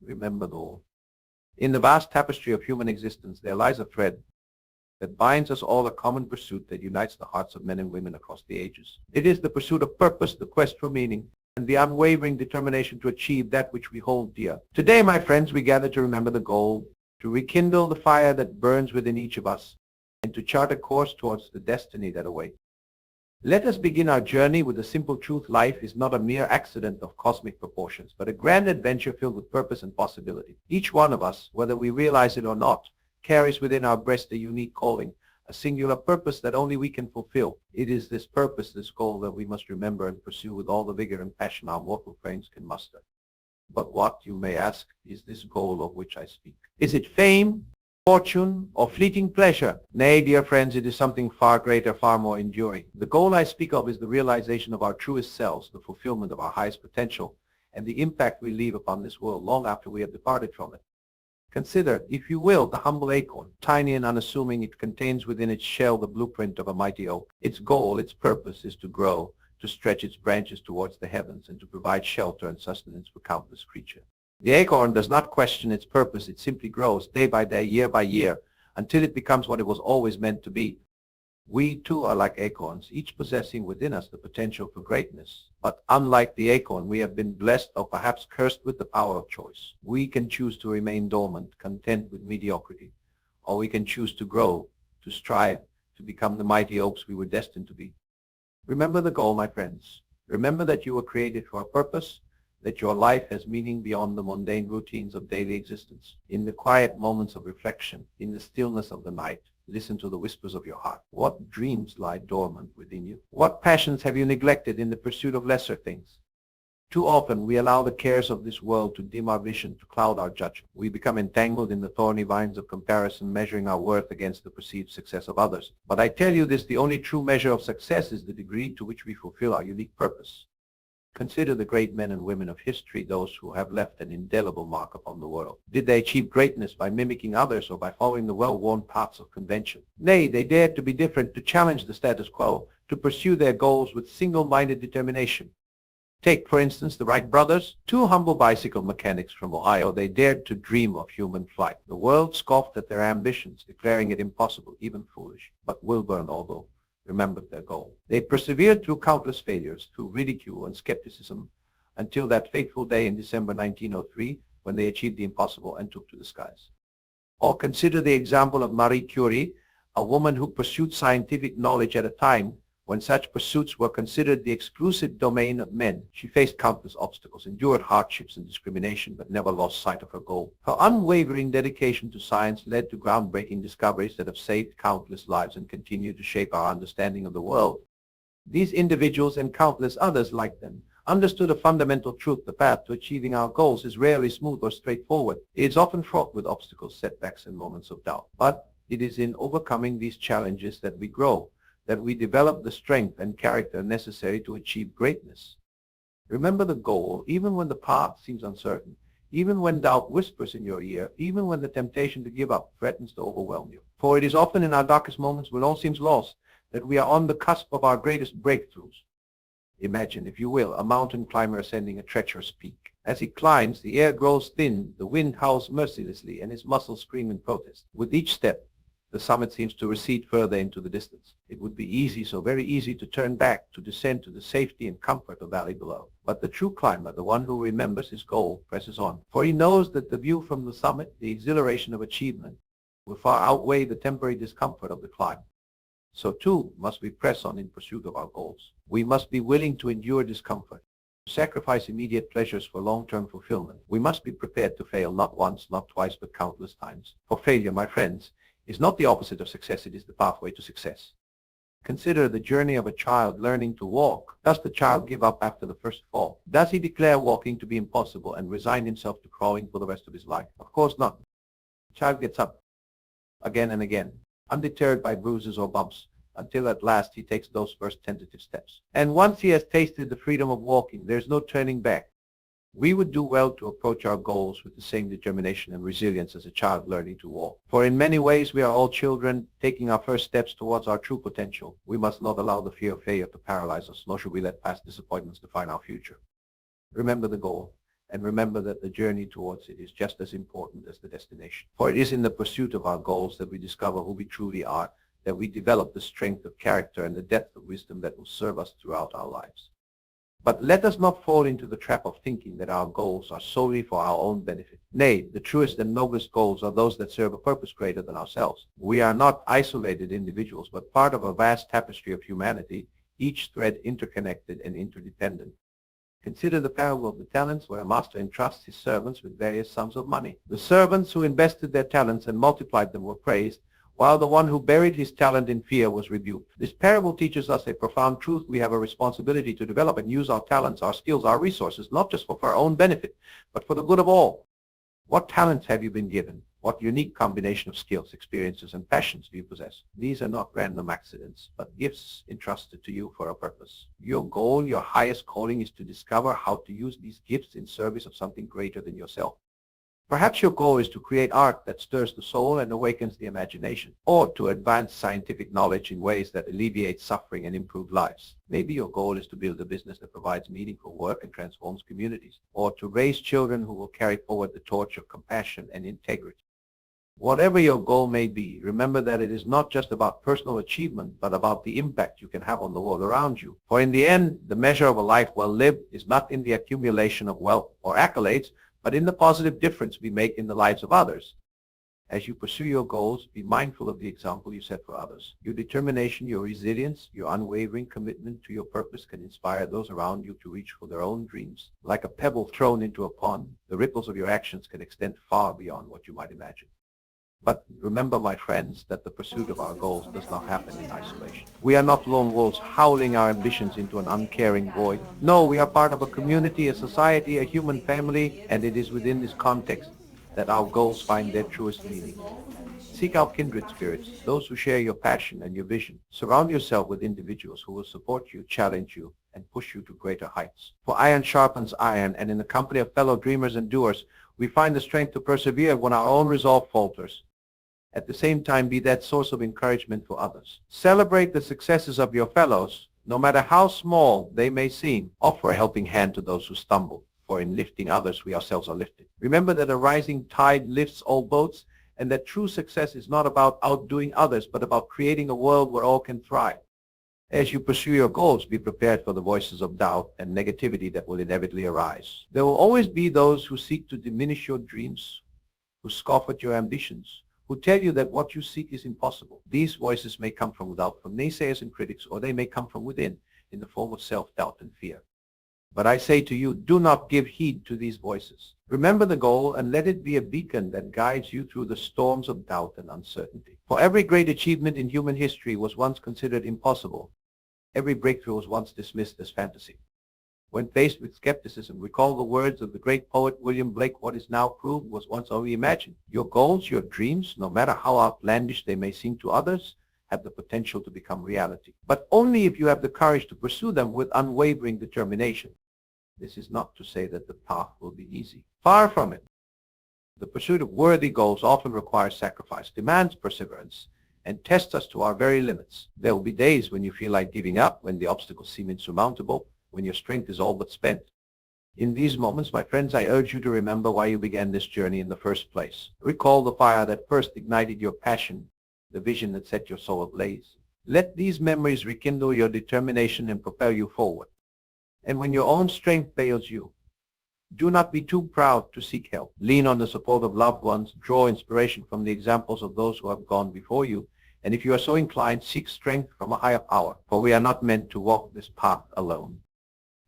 remember the goal. In the vast tapestry of human existence, there lies a thread that binds us all, a common pursuit that unites the hearts of men and women across the ages. It is the pursuit of purpose, the quest for meaning, and the unwavering determination to achieve that which we hold dear. Today, my friends, we gather to remember the goal, to rekindle the fire that burns within each of us, and to chart a course towards the destiny that awaits. Let us begin our journey with the simple truth: life is not a mere accident of cosmic proportions, but a grand adventure filled with purpose and possibility. Each one of us, whether we realize it or not, carries within our breast a unique calling, a singular purpose that only we can fulfill. It is this purpose, this goal, that we must remember and pursue with all the vigor and passion our mortal frames can muster. But what, you may ask, is this goal of which I speak? Is it fame, fortune, or fleeting pleasure? Nay, dear friends, it is something far greater, far more enduring. The goal I speak of is the realization of our truest selves, the fulfillment of our highest potential, and the impact we leave upon this world long after we have departed from it. Consider, if you will, the humble acorn. Tiny and unassuming, it contains within its shell the blueprint of a mighty oak. Its goal, its purpose, is to grow, to stretch its branches towards the heavens, and to provide shelter and sustenance for countless creatures. The acorn does not question its purpose. It simply grows day by day, year by year, until it becomes what it was always meant to be. We too are like acorns, each possessing within us the potential for greatness. But unlike the acorn, we have been blessed, or perhaps cursed, with the power of choice. We can choose to remain dormant, content with mediocrity, or we can choose to grow, to strive, to become the mighty oaks we were destined to be. Remember the goal, my friends. Remember that you were created for a purpose, that your life has meaning beyond the mundane routines of daily existence. In the quiet moments of reflection, in the stillness of the night, listen to the whispers of your heart. What dreams lie dormant within you? What passions have you neglected in the pursuit of lesser things? Too often we allow the cares of this world to dim our vision, to cloud our judgment. We become entangled in the thorny vines of comparison, measuring our worth against the perceived success of others. But I tell you this, the only true measure of success is the degree to which we fulfill our unique purpose. Consider the great men and women of history, those who have left an indelible mark upon the world. Did they achieve greatness by mimicking others or by following the well-worn paths of convention? Nay, they dared to be different, to challenge the status quo, to pursue their goals with single-minded determination. Take, for instance, the Wright brothers, two humble bicycle mechanics from Ohio. They dared to dream of human flight. The world scoffed at their ambitions, declaring it impossible, even foolish. But Wilburn, although remembered their goal. They persevered through countless failures, through ridicule and skepticism, until that fateful day in December 1903, when they achieved the impossible and took to the skies. Or consider the example of Marie Curie, a woman who pursued scientific knowledge at a time when such pursuits were considered the exclusive domain of men. She faced countless obstacles, endured hardships and discrimination, but never lost sight of her goal. Her unwavering dedication to science led to groundbreaking discoveries that have saved countless lives and continue to shape our understanding of the world. These individuals, and countless others like them, understood a fundamental truth: the path to achieving our goals is rarely smooth or straightforward. It is often fraught with obstacles, setbacks, and moments of doubt. But it is in overcoming these challenges that we grow, that we develop the strength and character necessary to achieve greatness. Remember the goal, even when the path seems uncertain, even when doubt whispers in your ear, even when the temptation to give up threatens to overwhelm you. For it is often in our darkest moments, when all seems lost, that we are on the cusp of our greatest breakthroughs. Imagine, if you will, a mountain climber ascending a treacherous peak. As he climbs, the air grows thin, the wind howls mercilessly, and his muscles scream in protest. With each step, the summit seems to recede further into the distance. It would be easy, so very easy, to turn back, to descend to the safety and comfort of the valley below. But the true climber, the one who remembers his goal, presses on. For he knows that the view from the summit, the exhilaration of achievement, will far outweigh the temporary discomfort of the climb. So too must we press on in pursuit of our goals. We must be willing to endure discomfort, to sacrifice immediate pleasures for long-term fulfillment. We must be prepared to fail, not once, not twice, but countless times. For failure, my friends, is not the opposite of success, it is the pathway to success. Consider the journey of a child learning to walk. Does the child give up after the first fall? Does he declare walking to be impossible and resign himself to crawling for the rest of his life? Of course not. The child gets up again and again, undeterred by bruises or bumps, until at last he takes those first tentative steps. And once he has tasted the freedom of walking, there's no turning back. We would do well to approach our goals with the same determination and resilience as a child learning to walk. For in many ways we are all children taking our first steps towards our true potential. We must not allow the fear of failure to paralyze us, nor should we let past disappointments define our future. Remember the goal. And remember that the journey towards it is just as important as the destination. For it is in the pursuit of our goals that we discover who we truly are, that we develop the strength of character and the depth of wisdom that will serve us throughout our lives. But let us not fall into the trap of thinking that our goals are solely for our own benefit. Nay, the truest and noblest goals are those that serve a purpose greater than ourselves. We are not isolated individuals, but part of a vast tapestry of humanity, each thread interconnected and interdependent. Consider the parable of the talents, where a master entrusts his servants with various sums of money. The servants who invested their talents and multiplied them were praised, while the one who buried his talent in fear was rebuked. This parable teaches us a profound truth. We have a responsibility to develop and use our talents, our skills, our resources, not just for our own benefit, but for the good of all. What talents have you been given? What unique combination of skills, experiences, and passions do you possess? These are not random accidents, but gifts entrusted to you for a purpose. Your goal, your highest calling, is to discover how to use these gifts in service of something greater than yourself. Perhaps your goal is to create art that stirs the soul and awakens the imagination, or to advance scientific knowledge in ways that alleviate suffering and improve lives. Maybe your goal is to build a business that provides meaningful work and transforms communities, or to raise children who will carry forward the torch of compassion and integrity. Whatever your goal may be, remember that it is not just about personal achievement, but about the impact you can have on the world around you. For in the end, the measure of a life well lived is not in the accumulation of wealth or accolades, but in the positive difference we make in the lives of others. As you pursue your goals, be mindful of the example you set for others. Your determination, your resilience, your unwavering commitment to your purpose can inspire those around you to reach for their own dreams. Like a pebble thrown into a pond, the ripples of your actions can extend far beyond what you might imagine. But remember, my friends, that the pursuit of our goals does not happen in isolation. We are not lone wolves howling our ambitions into an uncaring void. No, we are part of a community, a society, a human family, and it is within this context that our goals find their truest meaning. Seek out kindred spirits, those who share your passion and your vision. Surround yourself with individuals who will support you, challenge you, and push you to greater heights. For iron sharpens iron, and in the company of fellow dreamers and doers, we find the strength to persevere when our own resolve falters. At the same time, be that source of encouragement for others. Celebrate the successes of your fellows, no matter how small they may seem. Offer a helping hand to those who stumble, for in lifting others, we ourselves are lifted. Remember that a rising tide lifts all boats, and that true success is not about outdoing others, but about creating a world where all can thrive. As you pursue your goals, be prepared for the voices of doubt and negativity that will inevitably arise. There will always be those who seek to diminish your dreams, who scoff at your ambitions, who tell you that what you seek is impossible. These voices may come from without, from naysayers and critics, or they may come from within, in the form of self-doubt and fear. But I say to you, do not give heed to these voices. Remember the goal and let it be a beacon that guides you through the storms of doubt and uncertainty. For every great achievement in human history was once considered impossible. Every breakthrough was once dismissed as fantasy. When faced with skepticism, recall the words of the great poet William Blake: what is now proved was once only imagined. Your goals, your dreams, no matter how outlandish they may seem to others, have the potential to become reality. But only if you have the courage to pursue them with unwavering determination. This is not to say that the path will be easy. Far from it. The pursuit of worthy goals often requires sacrifice, demands perseverance, and tests us to our very limits. There will be days when you feel like giving up, when the obstacles seem insurmountable, when your strength is all but spent. In these moments, my friends, I urge you to remember why you began this journey in the first place. Recall the fire that first ignited your passion, the vision that set your soul ablaze. Let these memories rekindle your determination and propel you forward. And when your own strength fails you, do not be too proud to seek help. Lean on the support of loved ones, draw inspiration from the examples of those who have gone before you, and if you are so inclined, seek strength from a higher power, for we are not meant to walk this path alone.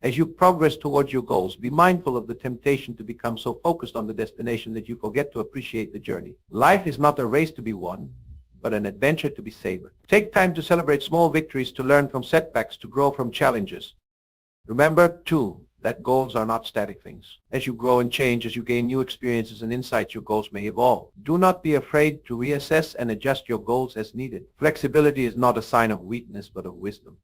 As you progress towards your goals, be mindful of the temptation to become so focused on the destination that you forget to appreciate the journey. Life is not a race to be won, but an adventure to be savored. Take time to celebrate small victories, to learn from setbacks, to grow from challenges. Remember, too, that goals are not static things. As you grow and change, as you gain new experiences and insights, your goals may evolve. Do not be afraid to reassess and adjust your goals as needed. Flexibility is not a sign of weakness, but of wisdom.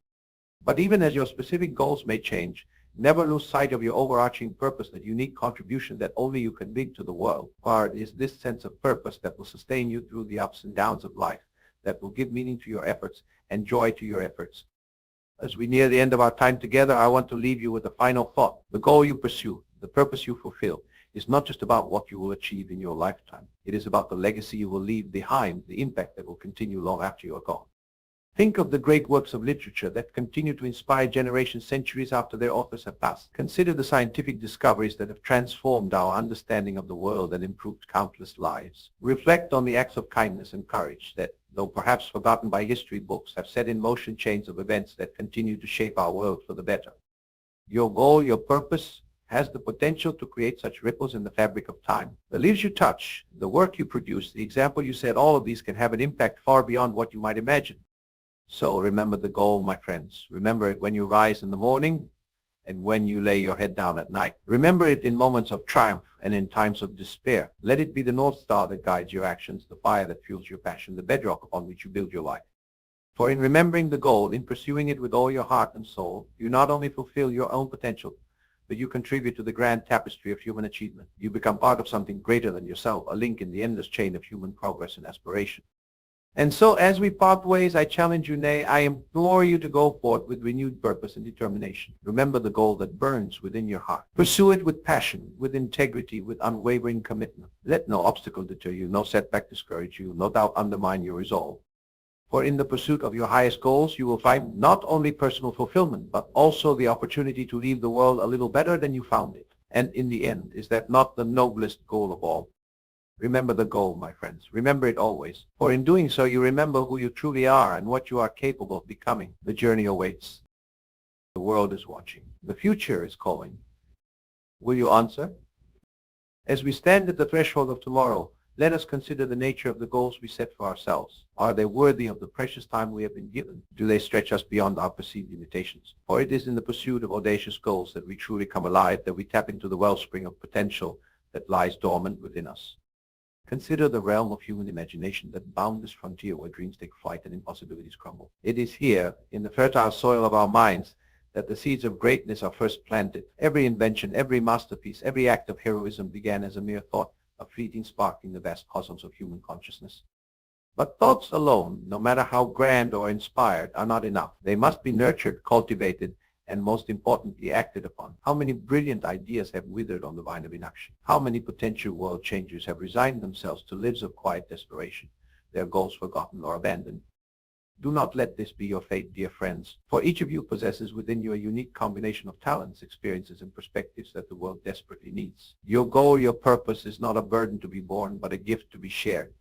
But even as your specific goals may change, never lose sight of your overarching purpose, that unique contribution that only you can bring to the world. For it is this sense of purpose that will sustain you through the ups and downs of life, that will give meaning to your efforts and joy to your efforts. As we near the end of our time together, I want to leave you with a final thought. The goal you pursue, the purpose you fulfill, is not just about what you will achieve in your lifetime. It is about the legacy you will leave behind, the impact that will continue long after you are gone. Think of the great works of literature that continue to inspire generations centuries after their authors have passed. Consider the scientific discoveries that have transformed our understanding of the world and improved countless lives. Reflect on the acts of kindness and courage that, though perhaps forgotten by history books, have set in motion chains of events that continue to shape our world for the better. Your goal, your purpose, has the potential to create such ripples in the fabric of time. The lives you touch, the work you produce, the example you set, all of these can have an impact far beyond what you might imagine. So remember the goal, my friends. Remember it when you rise in the morning and when you lay your head down at night. Remember it in moments of triumph and in times of despair. Let it be the North Star that guides your actions, the fire that fuels your passion, the bedrock upon which you build your life. For in remembering the goal, in pursuing it with all your heart and soul, you not only fulfill your own potential, but you contribute to the grand tapestry of human achievement. You become part of something greater than yourself, a link in the endless chain of human progress and aspiration. And so as we part ways, I challenge you, nay, I implore you to go forth with renewed purpose and determination. Remember the goal that burns within your heart. Pursue it with passion, with integrity, with unwavering commitment. Let no obstacle deter you, no setback discourage you, no doubt undermine your resolve. For in the pursuit of your highest goals, you will find not only personal fulfillment, but also the opportunity to leave the world a little better than you found it. And in the end, is that not the noblest goal of all? Remember the goal, my friends. Remember it always. For in doing so, you remember who you truly are and what you are capable of becoming. The journey awaits. The world is watching. The future is calling. Will you answer? As we stand at the threshold of tomorrow, let us consider the nature of the goals we set for ourselves. Are they worthy of the precious time we have been given? Do they stretch us beyond our perceived limitations? For it is in the pursuit of audacious goals that we truly come alive, that we tap into the wellspring of potential that lies dormant within us. Consider the realm of human imagination, that boundless frontier where dreams take flight and impossibilities crumble. It is here, in the fertile soil of our minds, that the seeds of greatness are first planted. Every invention, every masterpiece, every act of heroism began as a mere thought, a fleeting spark in the vast cosmos of human consciousness. But thoughts alone, no matter how grand or inspired, are not enough. They must be nurtured, cultivated, and most importantly, acted upon. How many brilliant ideas have withered on the vine of inaction? How many potential world changers have resigned themselves to lives of quiet desperation, their goals forgotten or abandoned? Do not let this be your fate, dear friends, for each of you possesses within you a unique combination of talents, experiences, and perspectives that the world desperately needs. Your goal, your purpose is not a burden to be borne, but a gift to be shared.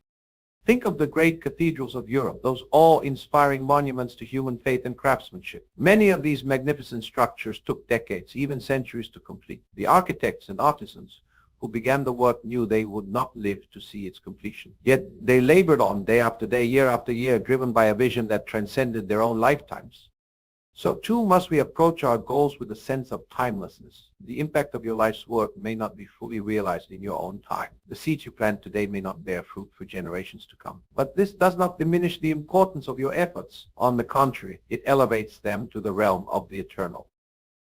Think of the great cathedrals of Europe, those awe-inspiring monuments to human faith and craftsmanship. Many of these magnificent structures took decades, even centuries to complete. The architects and artisans who began the work knew they would not live to see its completion. Yet they labored on day after day, year after year, driven by a vision that transcended their own lifetimes. So too must we approach our goals with a sense of timelessness. The impact of your life's work may not be fully realized in your own time. The seeds you plant today may not bear fruit for generations to come. But this does not diminish the importance of your efforts. On the contrary, it elevates them to the realm of the eternal.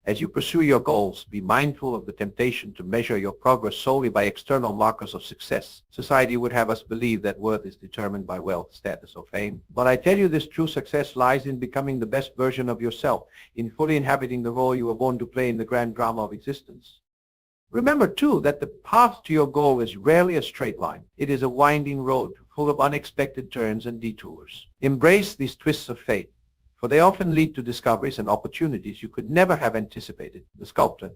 As you pursue your goals, be mindful of the temptation to measure your progress solely by external markers of success. Society would have us believe that worth is determined by wealth, status, or fame. But I tell you, this true success lies in becoming the best version of yourself, in fully inhabiting the role you were born to play in the grand drama of existence. Remember, too, that the path to your goal is rarely a straight line. It is a winding road, full of unexpected turns and detours. Embrace these twists of fate, for they often lead to discoveries and opportunities you could never have anticipated. The sculptor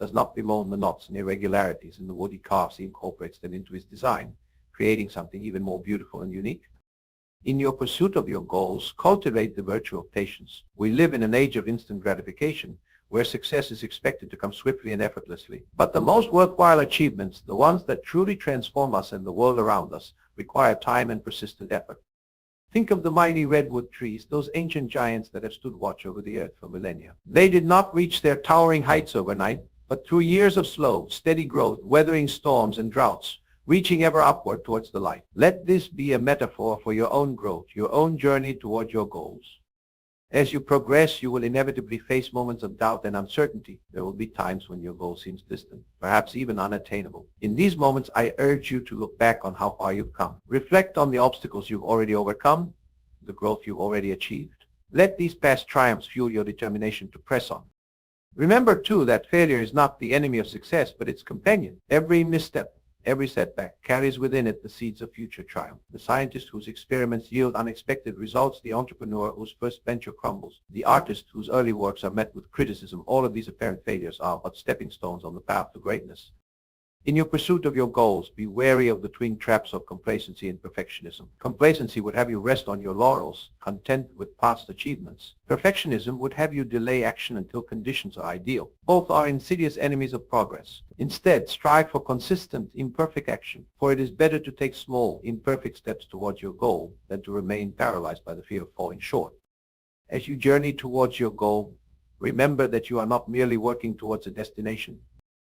does not bemoan the knots and irregularities in the wood he carves. He incorporates them into his design, creating something even more beautiful and unique. In your pursuit of your goals, cultivate the virtue of patience. We live in an age of instant gratification, where success is expected to come swiftly and effortlessly. But the most worthwhile achievements, the ones that truly transform us and the world around us, require time and persistent effort. Think of the mighty redwood trees, those ancient giants that have stood watch over the earth for millennia. They did not reach their towering heights overnight, but through years of slow, steady growth, weathering storms and droughts, reaching ever upward towards the light. Let this be a metaphor for your own growth, your own journey toward your goals. As you progress, you will inevitably face moments of doubt and uncertainty. There will be times when your goal seems distant, perhaps even unattainable. In these moments, I urge you to look back on how far you've come. Reflect on the obstacles you've already overcome, the growth you've already achieved. Let these past triumphs fuel your determination to press on. Remember, too, that failure is not the enemy of success, but its companion. Every misstep, every setback carries within it the seeds of future triumph. The scientist whose experiments yield unexpected results, the entrepreneur whose first venture crumbles, the artist whose early works are met with criticism, all of these apparent failures are but stepping stones on the path to greatness. In your pursuit of your goals, be wary of the twin traps of complacency and perfectionism. Complacency would have you rest on your laurels, content with past achievements. Perfectionism would have you delay action until conditions are ideal. Both are insidious enemies of progress. Instead, strive for consistent, imperfect action, for it is better to take small, imperfect steps towards your goal than to remain paralyzed by the fear of falling short. As you journey towards your goal, remember that you are not merely working towards a destination,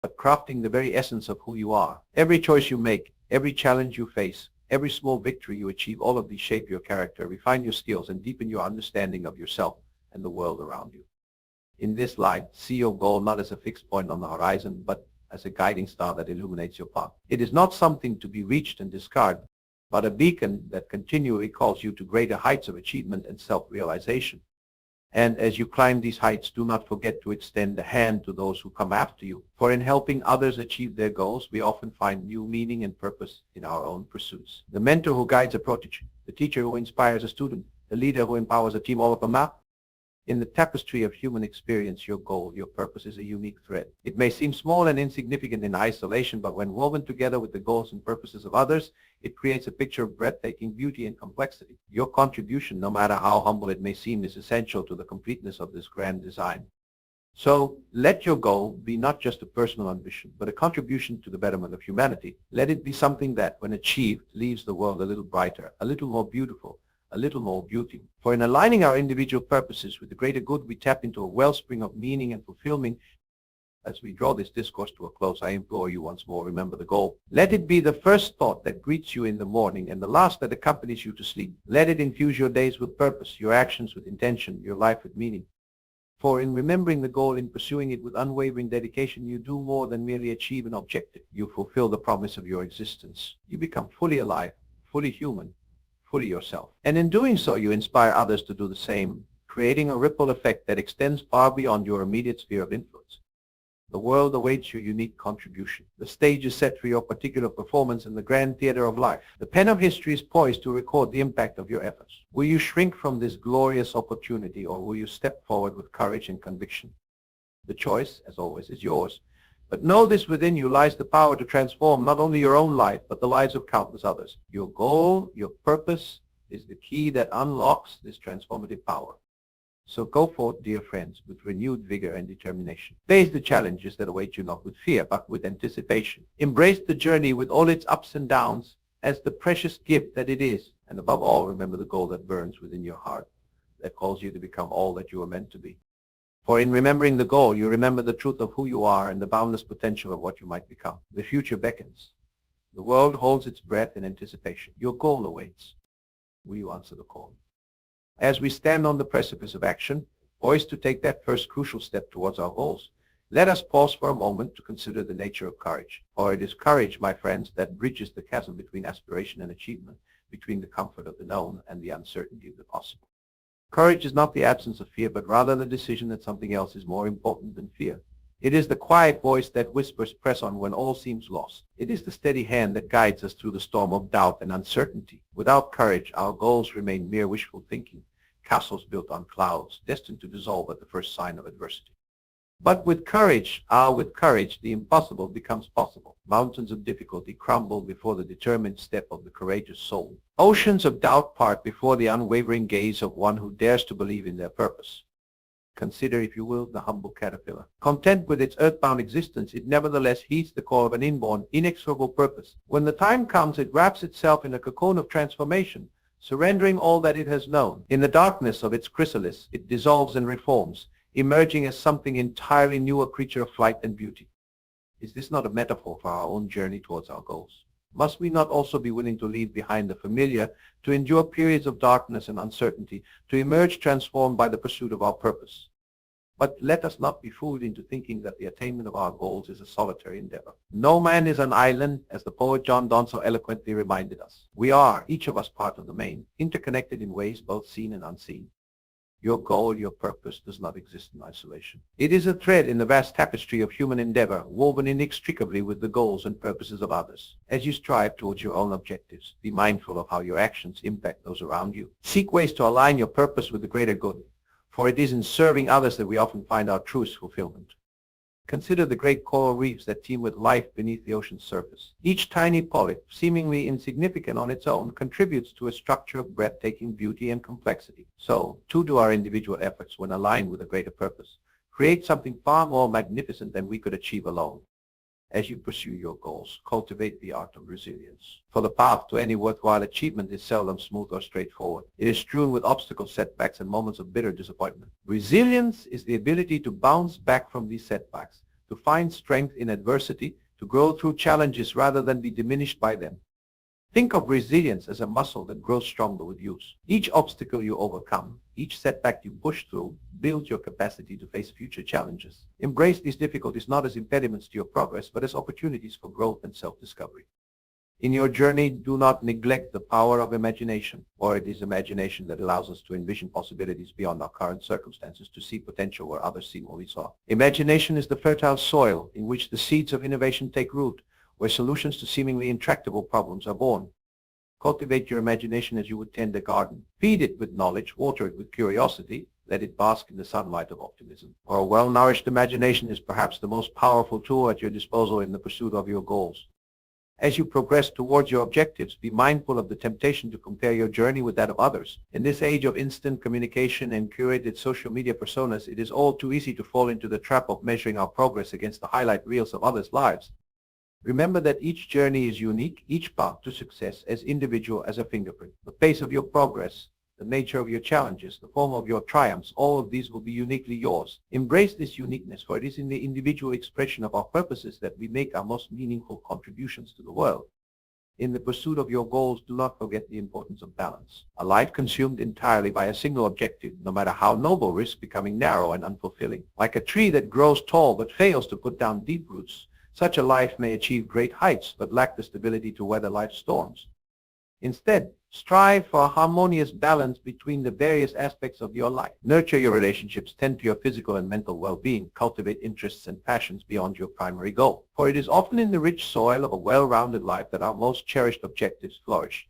but crafting the very essence of who you are. Every choice you make, every challenge you face, every small victory you achieve, all of these shape your character, refine your skills, and deepen your understanding of yourself and the world around you. In this light, see your goal not as a fixed point on the horizon, but as a guiding star that illuminates your path. It is not something to be reached and discarded, but a beacon that continually calls you to greater heights of achievement and self-realization. And as you climb these heights, do not forget to extend a hand to those who come after you. For in helping others achieve their goals, we often find new meaning and purpose in our own pursuits. The mentor who guides a protege, the teacher who inspires a student, the leader who empowers a team, all of them are. In the tapestry of human experience, your goal, your purpose is a unique thread. It may seem small and insignificant in isolation, but when woven together with the goals and purposes of others, it creates a picture of breathtaking beauty and complexity. Your contribution, no matter how humble it may seem, is essential to the completeness of this grand design. So let your goal be not just a personal ambition, but a contribution to the betterment of humanity. Let it be something that, when achieved, leaves the world a little brighter, a little more beautiful, a little more beauty. For in aligning our individual purposes with the greater good, we tap into a wellspring of meaning and fulfillment. As we draw this discourse to a close, I implore you once more, remember the goal. Let it be the first thought that greets you in the morning and the last that accompanies you to sleep. Let it infuse your days with purpose, your actions with intention, your life with meaning. For in remembering the goal, in pursuing it with unwavering dedication, you do more than merely achieve an objective. You fulfill the promise of your existence. You become fully alive, fully human, fully yourself. And in doing so, you inspire others to do the same, creating a ripple effect that extends far beyond your immediate sphere of influence. The world awaits your unique contribution. The stage is set for your particular performance in the grand theater of life. The pen of history is poised to record the impact of your efforts. Will you shrink from this glorious opportunity, or will you step forward with courage and conviction? The choice, as always, is yours. But know this: within you lies the power to transform not only your own life, but the lives of countless others. Your goal, your purpose, is the key that unlocks this transformative power. So go forth, dear friends, with renewed vigor and determination. Face the challenges that await you not with fear, but with anticipation. Embrace the journey with all its ups and downs as the precious gift that it is. And above all, remember the goal that burns within your heart, that calls you to become all that you are meant to be. For in remembering the goal, you remember the truth of who you are and the boundless potential of what you might become. The future beckons. The world holds its breath in anticipation. Your goal awaits. Will you answer the call? As we stand on the precipice of action, poised to take that first crucial step towards our goals, let us pause for a moment to consider the nature of courage. For it is courage, my friends, that bridges the chasm between aspiration and achievement, between the comfort of the known and the uncertainty of the possible. Courage is not the absence of fear, but rather the decision that something else is more important than fear. It is the quiet voice that whispers, press on when all seems lost. It is the steady hand that guides us through the storm of doubt and uncertainty. Without courage, our goals remain mere wishful thinking, castles built on clouds, destined to dissolve at the first sign of adversity. But with courage, the impossible becomes possible. Mountains of difficulty crumble before the determined step of the courageous soul. Oceans of doubt part before the unwavering gaze of one who dares to believe in their purpose. Consider, if you will, the humble caterpillar. Content with its earthbound existence, it nevertheless heeds the call of an inborn, inexorable purpose. When the time comes, it wraps itself in a cocoon of transformation, surrendering all that it has known. In the darkness of its chrysalis, it dissolves and reforms, emerging as something entirely new, a creature of flight and beauty. Is this not a metaphor for our own journey towards our goals? Must we not also be willing to leave behind the familiar, to endure periods of darkness and uncertainty, to emerge transformed by the pursuit of our purpose? But let us not be fooled into thinking that the attainment of our goals is a solitary endeavor. No man is an island, as the poet John Donne so eloquently reminded us. We are, each of us, part of the main, interconnected in ways both seen and unseen. Your goal, your purpose does not exist in isolation. It is a thread in the vast tapestry of human endeavor, woven inextricably with the goals and purposes of others. As you strive towards your own objectives, be mindful of how your actions impact those around you. Seek ways to align your purpose with the greater good, for it is in serving others that we often find our truest fulfillment. Consider the great coral reefs that teem with life beneath the ocean's surface. Each tiny polyp, seemingly insignificant on its own, contributes to a structure of breathtaking beauty and complexity. So, too do our individual efforts when aligned with a greater purpose. Create something far more magnificent than we could achieve alone. As you pursue your goals, cultivate the art of resilience. For the path to any worthwhile achievement is seldom smooth or straightforward. It is strewn with obstacles, setbacks, and moments of bitter disappointment. Resilience is the ability to bounce back from these setbacks, to find strength in adversity, to grow through challenges rather than be diminished by them. Think of resilience as a muscle that grows stronger with use. Each obstacle you overcome, each setback you push through, builds your capacity to face future challenges. Embrace these difficulties not as impediments to your progress, but as opportunities for growth and self-discovery. In your journey, do not neglect the power of imagination, for it is imagination that allows us to envision possibilities beyond our current circumstances, to see potential where others see what we saw. Imagination is the fertile soil in which the seeds of innovation take root, where solutions to seemingly intractable problems are born. Cultivate your imagination as you would tend a garden. Feed it with knowledge, water it with curiosity, let it bask in the sunlight of optimism. For a well-nourished imagination is perhaps the most powerful tool at your disposal in the pursuit of your goals. As you progress towards your objectives, be mindful of the temptation to compare your journey with that of others. In this age of instant communication and curated social media personas, it is all too easy to fall into the trap of measuring our progress against the highlight reels of others' lives. Remember that each journey is unique, each path to success as individual as a fingerprint. The pace of your progress, the nature of your challenges, the form of your triumphs, all of these will be uniquely yours. Embrace this uniqueness, for it is in the individual expression of our purposes that we make our most meaningful contributions to the world. In the pursuit of your goals, do not forget the importance of balance. A life consumed entirely by a single objective, no matter how noble, risks becoming narrow and unfulfilling. Like a tree that grows tall but fails to put down deep roots, such a life may achieve great heights but lack the stability to weather life's storms. Instead, strive for a harmonious balance between the various aspects of your life. Nurture your relationships, tend to your physical and mental well-being, cultivate interests and passions beyond your primary goal. For it is often in the rich soil of a well-rounded life that our most cherished objectives flourish.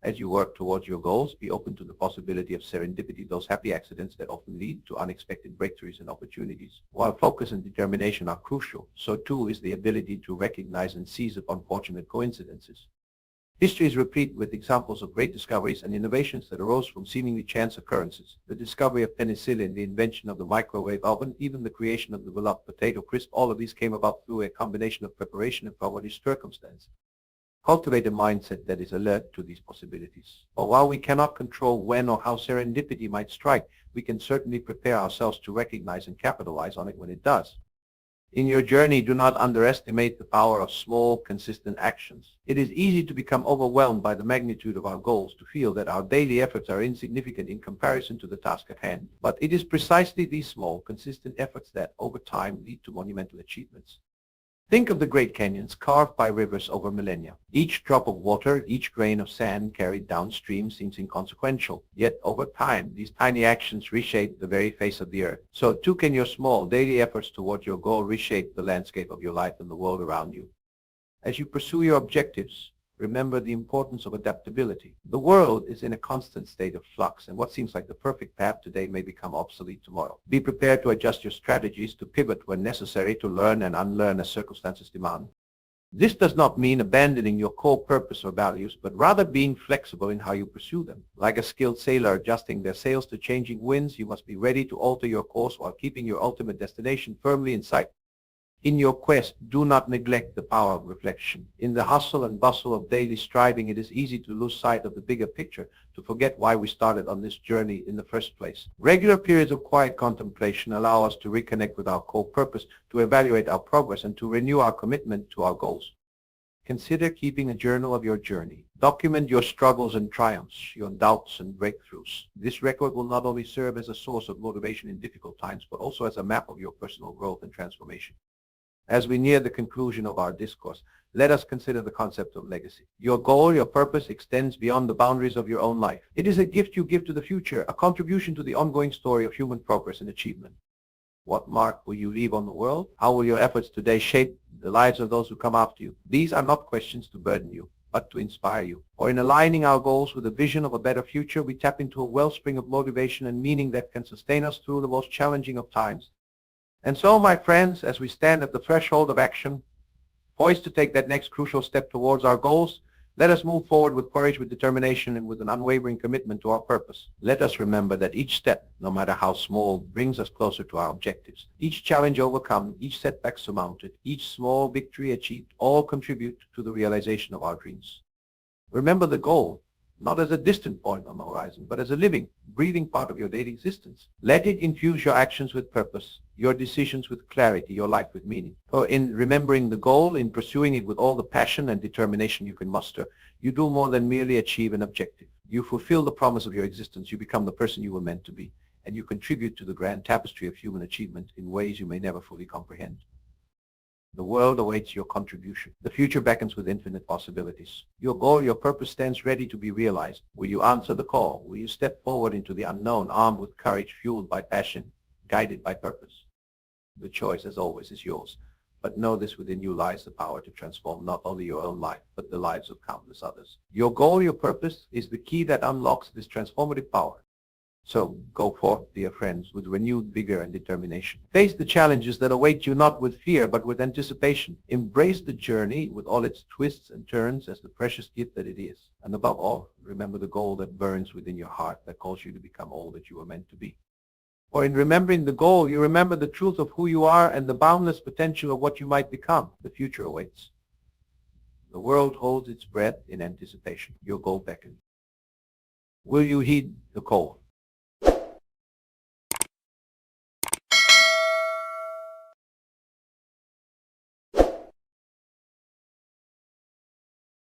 As you work towards your goals, be open to the possibility of serendipity, those happy accidents that often lead to unexpected breakthroughs and opportunities. While focus and determination are crucial, so too is the ability to recognize and seize upon fortunate coincidences. History is replete with examples of great discoveries and innovations that arose from seemingly chance occurrences. The discovery of penicillin, the invention of the microwave oven, even the creation of the beloved potato crisp, all of these came about through a combination of preparation and fortuitous circumstance. Cultivate a mindset that is alert to these possibilities. For while we cannot control when or how serendipity might strike, we can certainly prepare ourselves to recognize and capitalize on it when it does. In your journey, do not underestimate the power of small, consistent actions. It is easy to become overwhelmed by the magnitude of our goals, to feel that our daily efforts are insignificant in comparison to the task at hand. But it is precisely these small, consistent efforts that, over time, lead to monumental achievements. Think of the great canyons carved by rivers over millennia. Each drop of water, each grain of sand carried downstream seems inconsequential. Yet over time, these tiny actions reshape the very face of the earth. So too can your small daily efforts towards your goal reshape the landscape of your life and the world around you. As you pursue your objectives, remember the importance of adaptability. The world is in a constant state of flux, and what seems like the perfect path today may become obsolete tomorrow. Be prepared to adjust your strategies, to pivot when necessary, to learn and unlearn as circumstances demand. This does not mean abandoning your core purpose or values, but rather being flexible in how you pursue them. Like a skilled sailor adjusting their sails to changing winds, you must be ready to alter your course while keeping your ultimate destination firmly in sight. In your quest, do not neglect the power of reflection. In the hustle and bustle of daily striving, it is easy to lose sight of the bigger picture, to forget why we started on this journey in the first place. Regular periods of quiet contemplation allow us to reconnect with our core purpose, to evaluate our progress, and to renew our commitment to our goals. Consider keeping a journal of your journey. Document your struggles and triumphs, your doubts and breakthroughs. This record will not only serve as a source of motivation in difficult times, but also as a map of your personal growth and transformation. As we near the conclusion of our discourse, let us consider the concept of legacy. Your goal, your purpose extends beyond the boundaries of your own life. It is a gift you give to the future, a contribution to the ongoing story of human progress and achievement. What mark will you leave on the world? How will your efforts today shape the lives of those who come after you? These are not questions to burden you, but to inspire you. Or in aligning our goals with a vision of a better future, we tap into a wellspring of motivation and meaning that can sustain us through the most challenging of times. And so, my friends, as we stand at the threshold of action, poised to take that next crucial step towards our goals, let us move forward with courage, with determination, and with an unwavering commitment to our purpose. Let us remember that each step, no matter how small, brings us closer to our objectives. Each challenge overcome, each setback surmounted, each small victory achieved, all contribute to the realization of our dreams. Remember the goal, not as a distant point on the horizon, but as a living, breathing part of your daily existence. Let it infuse your actions with purpose, your decisions with clarity, your life with meaning. For in remembering the goal, in pursuing it with all the passion and determination you can muster, you do more than merely achieve an objective. You fulfill the promise of your existence. You become the person you were meant to be, and you contribute to the grand tapestry of human achievement in ways you may never fully comprehend. The world awaits your contribution. The future beckons with infinite possibilities. Your goal, your purpose stands ready to be realized. Will you answer the call? Will you step forward into the unknown, armed with courage, fueled by passion, guided by purpose? The choice, as always, is yours. But know this: within you lies the power to transform not only your own life, but the lives of countless others. Your goal, your purpose, is the key that unlocks this transformative power. So go forth, dear friends, with renewed vigor and determination. Face the challenges that await you not with fear, but with anticipation. Embrace the journey with all its twists and turns as the precious gift that it is. And above all, remember the goal that burns within your heart, that calls you to become all that you were meant to be. For in remembering the goal, you remember the truth of who you are and the boundless potential of what you might become. The future awaits. The world holds its breath in anticipation. Your goal beckons. Will you heed the call?